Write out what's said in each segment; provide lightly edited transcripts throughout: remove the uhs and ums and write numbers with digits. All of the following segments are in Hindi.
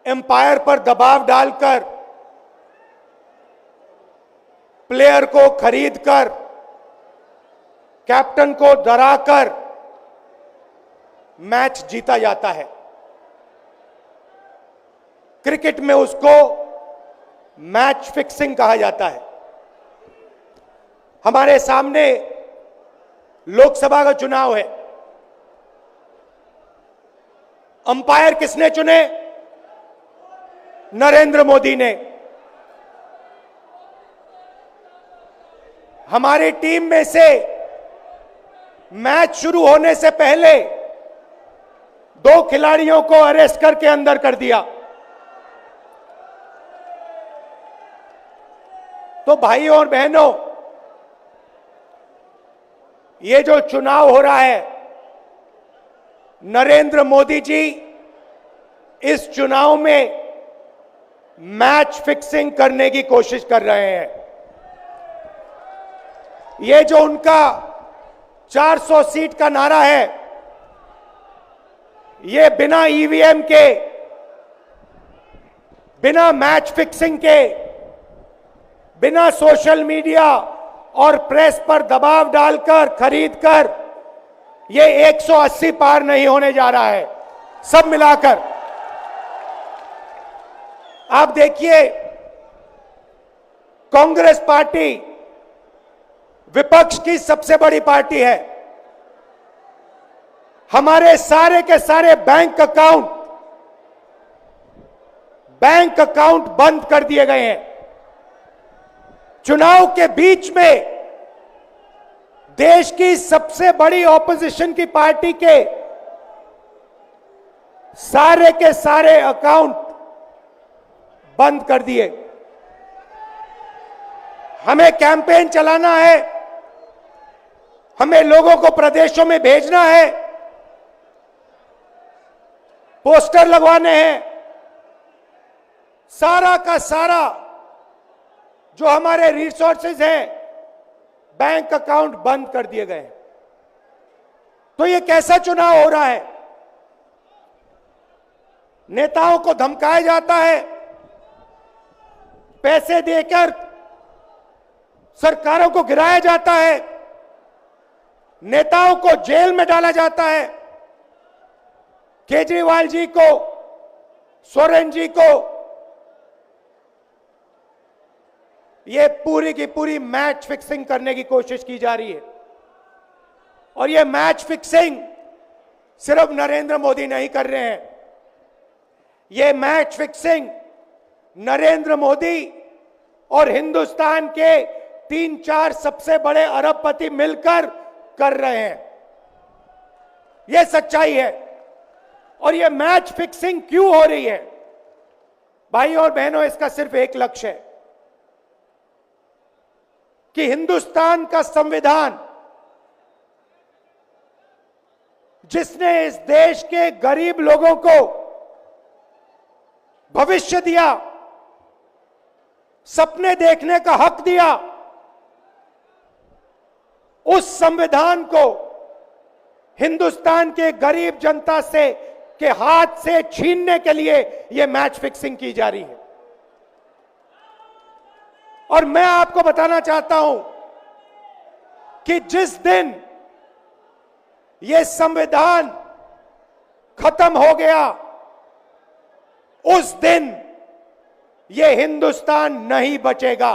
एम्पायर पर दबाव डालकर, प्लेयर को खरीदकर, कैप्टन को डराकर मैच जीता जाता है। क्रिकेट में उसको मैच फिक्सिंग कहा जाता है। हमारे सामने लोकसभा का चुनाव है। अंपायर किसने चुने? नरेंद्र मोदी ने। हमारी टीम में से मैच शुरू होने से पहले 2 खिलाड़ियों को अरेस्ट करके अंदर कर दिया। तो भाइयों और बहनों, ये जो चुनाव हो रहा है, नरेंद्र मोदी जी इस चुनाव में मैच फिक्सिंग करने की कोशिश कर रहे हैं। ये जो उनका 400 सीट का नारा है, ये बिना ईवीएम के, बिना मैच फिक्सिंग के, बिना सोशल मीडिया और प्रेस पर दबाव डालकर, खरीदकर, ये 180 पार नहीं होने जा रहा है। सब मिलाकर आप देखिए, कांग्रेस पार्टी विपक्ष की सबसे बड़ी पार्टी है। हमारे सारे के सारे बैंक अकाउंट बंद कर दिए गए हैं। चुनाव के बीच में देश की सबसे बड़ी ऑपोजिशन की पार्टी के सारे अकाउंट बंद कर दिए। हमें कैंपेन चलाना है, हमें लोगों को प्रदेशों में भेजना है, पोस्टर लगवाने हैं। सारा का सारा जो हमारे रिसोर्सेज हैं, बैंक अकाउंट बंद कर दिए गए। तो ये कैसा चुनाव हो रहा है? नेताओं को धमकाया जाता है, पैसे देकर सरकारों को गिराया जाता है, नेताओं को जेल में डाला जाता है। केजरीवाल जी को, सोरेन जी को, ये पूरी की पूरी मैच फिक्सिंग करने की कोशिश की जा रही है। और ये मैच फिक्सिंग सिर्फ नरेंद्र मोदी नहीं कर रहे हैं, ये मैच फिक्सिंग नरेंद्र मोदी और हिंदुस्तान के 3-4 सबसे बड़े अरबपति मिलकर कर रहे हैं। यह सच्चाई है। और यह मैच फिक्सिंग क्यों हो रही है? भाइयों और बहनों, इसका सिर्फ एक लक्ष्य है कि हिंदुस्तान का संविधान, जिसने इस देश के गरीब लोगों को भविष्य दिया, सपने देखने का हक दिया, उस संविधान को हिंदुस्तान के गरीब जनता से के हाथ से छीनने के लिए यह मैच फिक्सिंग की जा रही है। और मैं आपको बताना चाहता हूं कि जिस दिन यह संविधान खत्म हो गया, उस दिन यह हिंदुस्तान नहीं बचेगा।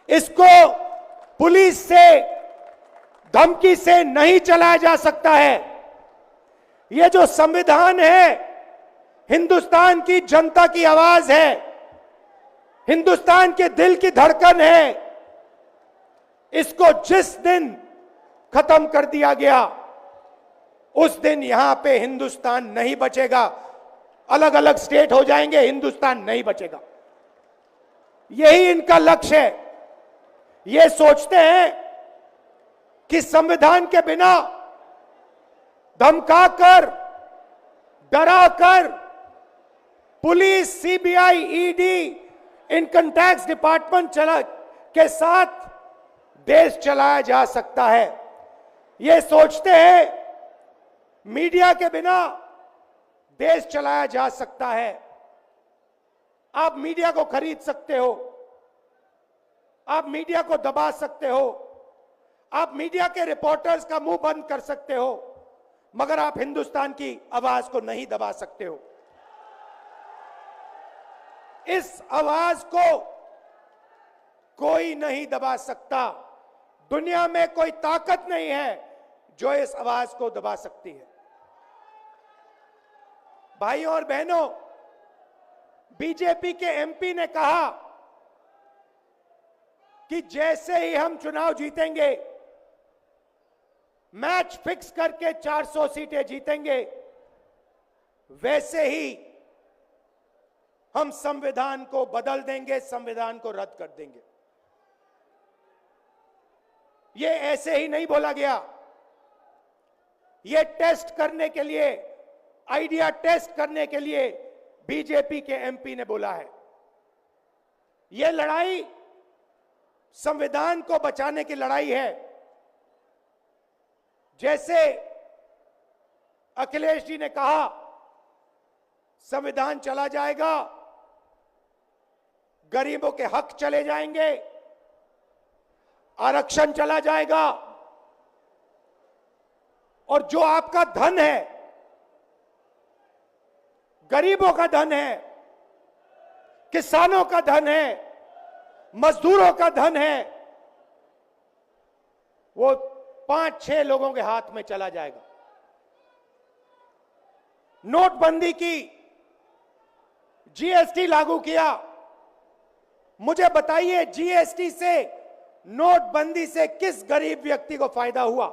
इसको पुलिस से, धमकी से नहीं चलाया जा सकता है। यह जो संविधान है, हिंदुस्तान की जनता की आवाज है, हिंदुस्तान के दिल की धड़कन है। इसको जिस दिन खत्म कर दिया गया, उस दिन यहां पे हिंदुस्तान नहीं बचेगा। अलग अलग स्टेट हो जाएंगे, हिंदुस्तान नहीं बचेगा। यही इनका लक्ष्य है। ये सोचते हैं कि संविधान के बिना धमकाकर, डराकर police, CBI, ED, income tax department के साथ देश चलाया जा सकता है। ये सोचते हैं मीडिया के बिना देश चलाया जा सकता है। आप मीडिया को खरीद सकते हो, आप मीडिया को दबा सकते हो, आप मीडिया के रिपोर्टर्स का मुंह बंद कर सकते हो, मगर आप हिंदुस्तान की आवाज को नहीं दबा सकते हो। इस आवाज को कोई नहीं दबा सकता। दुनिया में कोई ताकत नहीं है जो इस आवाज को दबा सकती है। भाइयों और बहनों, बीजेपी के एमपी ने कहा कि जैसे ही हम चुनाव जीतेंगे, मैच फिक्स करके 400 सीटें जीतेंगे, वैसे ही हम संविधान को बदल देंगे, संविधान को रद्द कर देंगे। ये ऐसे ही नहीं बोला गया, ये टेस्ट करने के लिए, आइडिया टेस्ट करने के लिए बीजेपी के एमपी ने बोला है। ये लड़ाई संविधान को बचाने की लड़ाई है। जैसे अखिलेश जी ने कहा, संविधान चला जाएगा, गरीबों के हक चले जाएंगे, आरक्षण चला जाएगा, और जो आपका धन है, गरीबों का धन है, किसानों का धन है, मजदूरों का धन है, वो 5-6 लोगों के हाथ में चला जाएगा। नोटबंदी की, जीएसटी लागू किया। मुझे बताइए, जीएसटी से, नोटबंदी से किस गरीब व्यक्ति को फायदा हुआ?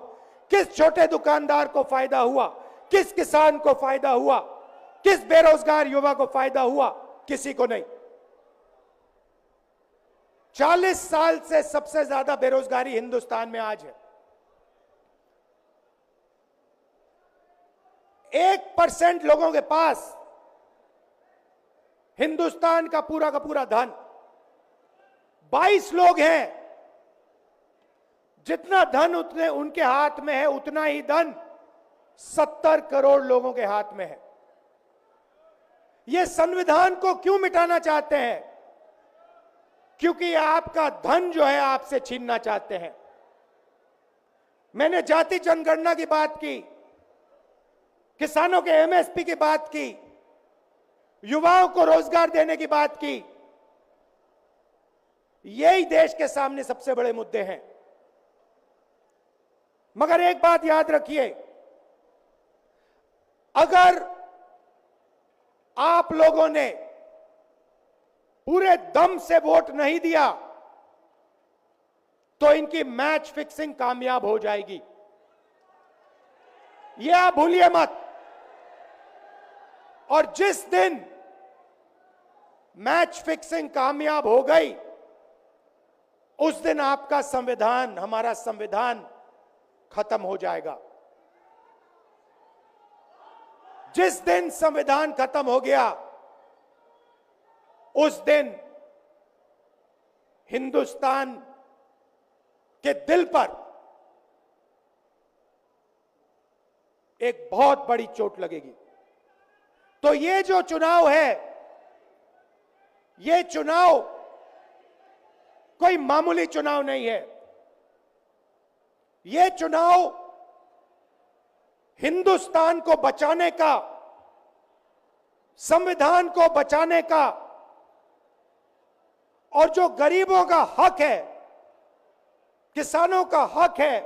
किस छोटे दुकानदार को फायदा हुआ? किस किसान को फायदा हुआ? किस बेरोजगार युवा को फायदा हुआ? किसी को नहीं। 40 साल से सबसे ज्यादा बेरोजगारी हिंदुस्तान में आज है। 1% लोगों के पास हिंदुस्तान का पूरा धन, 22 लोग हैं, जितना धन उतने उनके हाथ में है, उतना ही धन 70 करोड़ लोगों के हाथ में है। ये संविधान को क्यों मिटाना चाहते हैं? क्योंकि आपका धन जो है आपसे छीनना चाहते हैं। मैंने जाति जनगणना की बात की, किसानों के एमएसपी की बात की, युवाओं को रोजगार देने की बात की। यही देश के सामने सबसे बड़े मुद्दे हैं। मगर एक बात याद रखिए, अगर आप लोगों ने पूरे दम से वोट नहीं दिया तो इनकी मैच फिक्सिंग कामयाब हो जाएगी। यह आप भूलिए मत। और जिस दिन मैच फिक्सिंग कामयाब हो गई, उस दिन आपका संविधान, हमारा संविधान खत्म हो जाएगा। जिस दिन संविधान खत्म हो गया, उस दिन हिंदुस्तान के दिल पर एक बहुत बड़ी चोट लगेगी। तो ये जो चुनाव है, ये चुनाव कोई मामूली चुनाव नहीं है। ये चुनाव हिंदुस्तान को बचाने का, संविधान को बचाने का, और जो गरीबों का हक है, किसानों का हक है,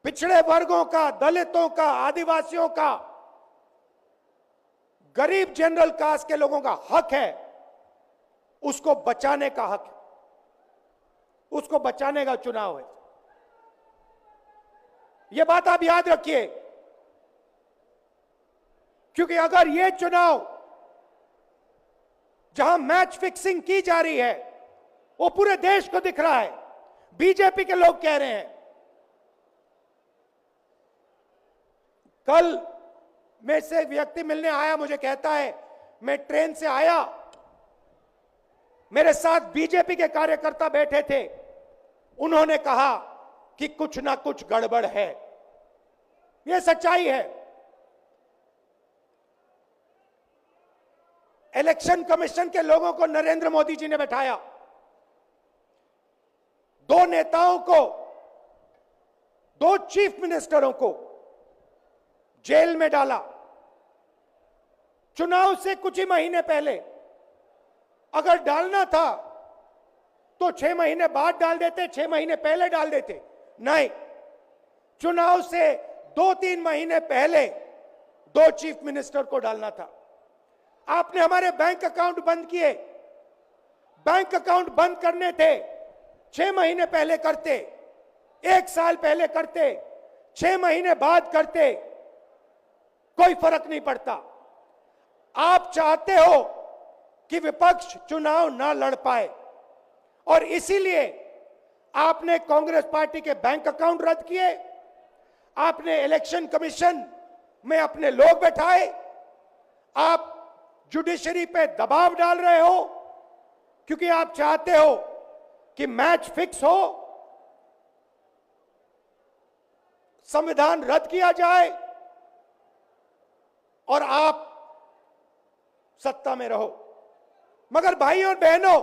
पिछड़े वर्गों का, दलितों का, आदिवासियों का, गरीब जनरल कास्ट के लोगों का हक है, उसको बचाने का हक है, उसको बचाने का चुनाव है। यह बात आप याद रखिए, क्योंकि अगर यह चुनाव जहां मैच फिक्सिंग की जा रही है, वो पूरे देश को दिख रहा है, बीजेपी के लोग कह रहे हैं। कल में से एक व्यक्ति मिलने आया, मुझे कहता है, मैं ट्रेन से आया, मेरे साथ बीजेपी के कार्यकर्ता बैठे थे, उन्होंने कहा कि कुछ ना कुछ गड़बड़ है। यह सच्चाई है। इलेक्शन कमीशन के लोगों को नरेंद्र मोदी जी ने बैठाया, दो नेताओं को, दो चीफ मिनिस्टरों को जेल में डाला। चुनाव से कुछ ही महीने पहले अगर डालना था तो 6 महीने बाद डाल देते, 6 महीने पहले डाल देते। नहीं, चुनाव से 2-3 महीने पहले 2 चीफ मिनिस्टर को डालना था। आपने हमारे बैंक अकाउंट बंद किए। बैंक अकाउंट बंद करने थे, 6 महीने पहले करते, 1 साल पहले करते, 6 महीने बाद करते, कोई फर्क नहीं पड़ता। आप चाहते हो कि विपक्ष चुनाव ना लड़ पाए और इसीलिए आपने कांग्रेस पार्टी के बैंक अकाउंट रद्द किए, आपने इलेक्शन कमीशन में अपने लोग बैठाए, आप जुडिशरी पे दबाव डाल रहे हो क्योंकि आप चाहते हो कि मैच फिक्स हो, संविधान रद्द किया जाए और आप सत्ता में रहो। मगर भाइयों और बहनों,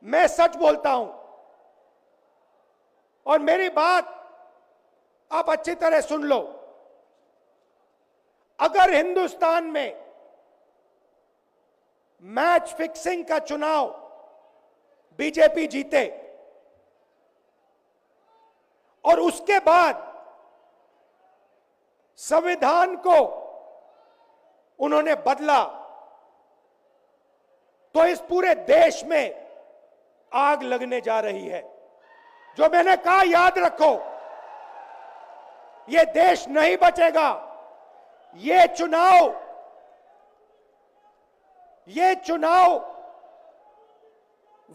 मैं सच बोलता हूं और मेरी बात आप अच्छी तरह सुन लो। अगर हिंदुस्तान में मैच फिक्सिंग का चुनाव बीजेपी जीते और उसके बाद संविधान को उन्होंने बदला, तो इस पूरे देश में आग लगने जा रही है। जो मैंने कहा याद रखो, यह देश नहीं बचेगा। ये चुनाव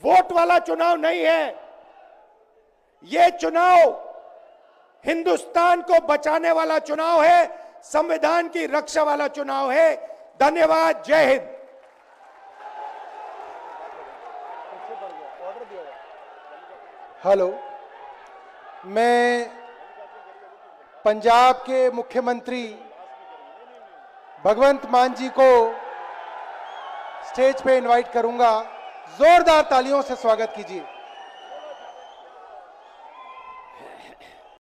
वोट वाला चुनाव नहीं है। यह चुनाव हिंदुस्तान को बचाने वाला चुनाव है, संविधान की रक्षा वाला चुनाव है। धन्यवाद। जय हिंद। हेलो, मैं पंजाब के मुख्यमंत्री भगवंत मान जी को स्टेज पे इनवाइट करूंगा। जोरदार तालियों से स्वागत कीजिए।